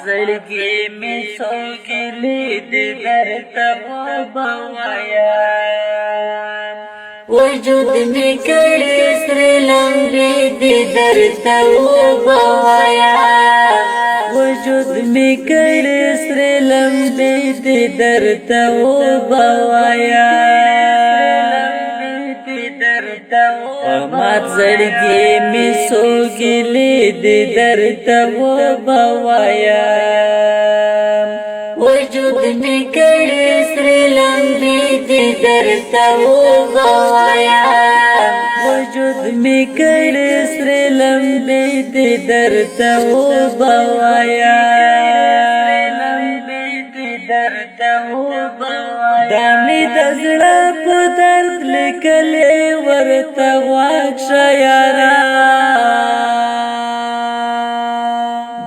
زړګي مې سوګلې د درته وبوایا وجود مې کړې سره لمبې د درته وبوایا وجود مې کړې سره لمبې د درته وبوایا مات زړګي مې سوګلې د درته وبوایا وجود مې کړې سره لمبې د درته وبوایا وجود مې کړې سره لمبې د درته وبوایا دا مې د زړه په درد لیکلې ورته واښه یاره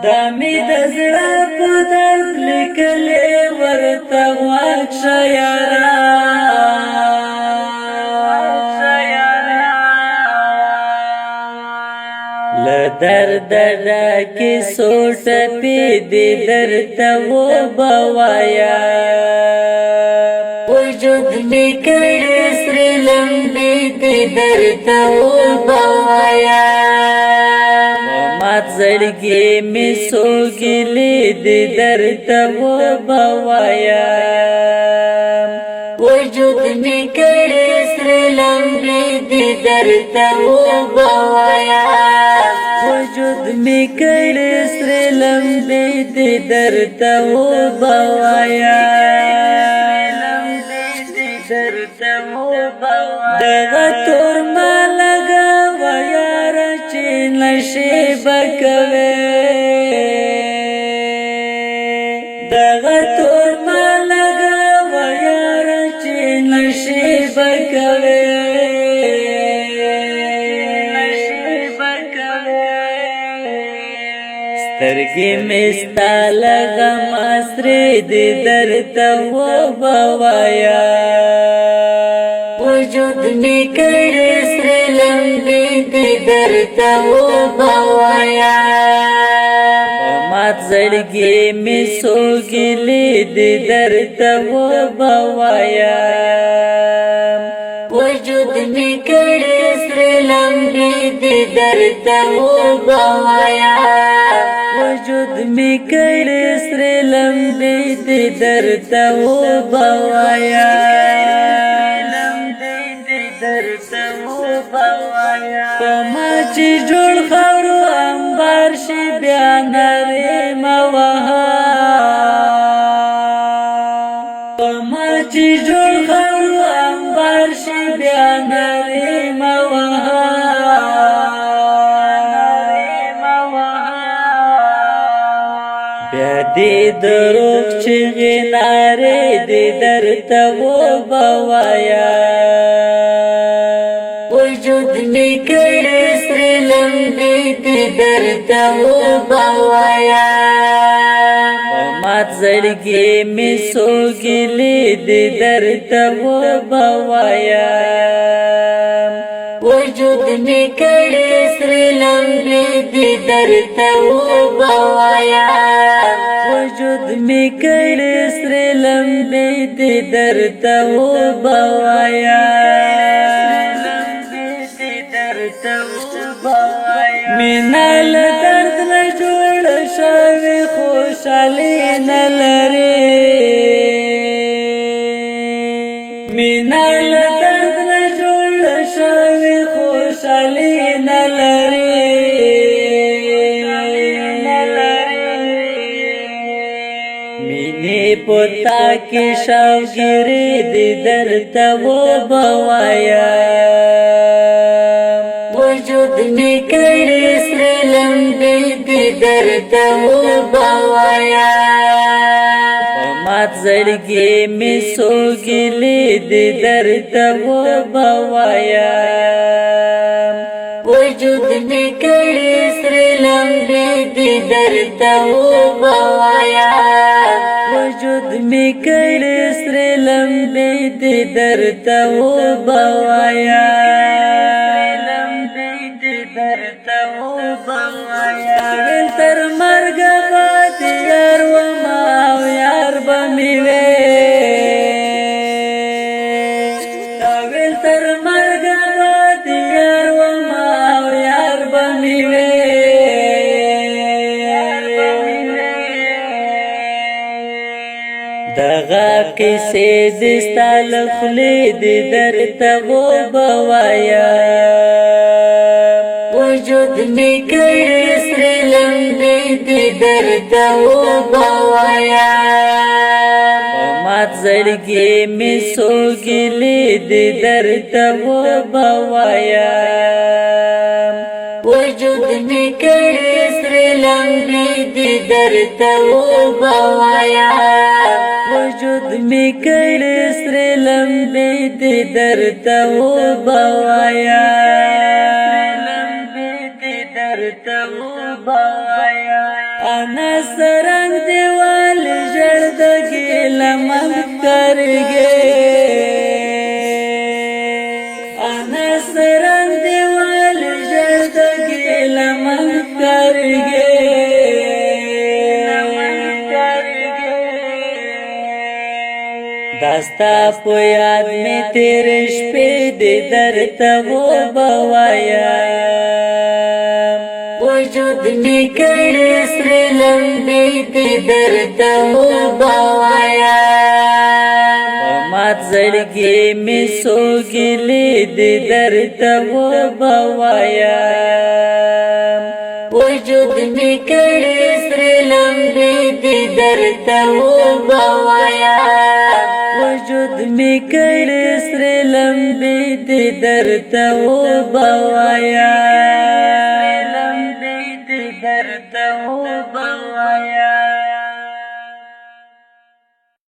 دا مې د زړه په درد لیکلې ورته واښه یاره له درده ډکې څوټپې دې درته وبوایا وجود مې کړې سره لمبې دې درته وبوایا مات زړګي مې سوګلې دې درته وبوایا وجود مې کړې سره لمبې دې درته وبوایا وجود مې کړې سره لمبې دې درته وبوایا دغه تور ما لګاوه یاره چې نشې به کوې دغه تور ما لګاوه یاره چې نشې به کوې سترګې مې ستا له غمه سرې دې درته وبوایا وجود مې کړې سره لمبې دې درته وبوایا مات زړګي مې سوګلې دې درته وبوایا وجود مې کړې سره لمبې دې درته وبوایا وجود مې کړې سره لمبې دې درته وبوایا ما چې جوړ خاورو انبار شي بیا نرې موها ما چې جوړ خاورو انبار شي بیا نرې موها بیا دې دروغ چغې نارې دې درته وبوایا وجود مې کړې سره لمبې دې درته وبوایا مات زړګي مې سوګلې دې درته وبوایا وجود مې کړې سره لمبې دې درته وبوایا وجود مې کړې سره لمبې دې درته وبوایا مینا له درد نه جوړه شوې خوشحالي نه لري مینا له درد نه جوړه شوې خوشحالي نه لري مینې پتا کې شوګیرې دې درته وبوایا وجود مې کړې سره لمبې دې درته وبوایا مات زړګي مې سوګلې دې درته وبوایا وجود مې کړې سره لمبې دې درته وبوایا وجود مې کړې سره لمبې دې درته وبوایا تر مرګ دغه قصې دستا لخلې دې درته وبوایا وجود می کړې سره لمبې دې درته وبوایا مات زړګي می سوګلې دې درته وبوایا وجود می کړې سره لمبې دې درته وبوایا وجود می کړې سره لمبې دې درته وبوایا انا سرنگ دیوال جردگی لمن کرگے انا سرنگ دیوال جردگی لمن کرگے داستا پو یاد میں تیرے شپے دے درتا وہ بوایا وجود می کړې سره لمبې دې درته وبوایا مات زړګي می سوګلې دې درته وبوایا وجود می کړې سره لمبې دې درته وبوایا وجود می کړې سره لمبې دې درته وبوایا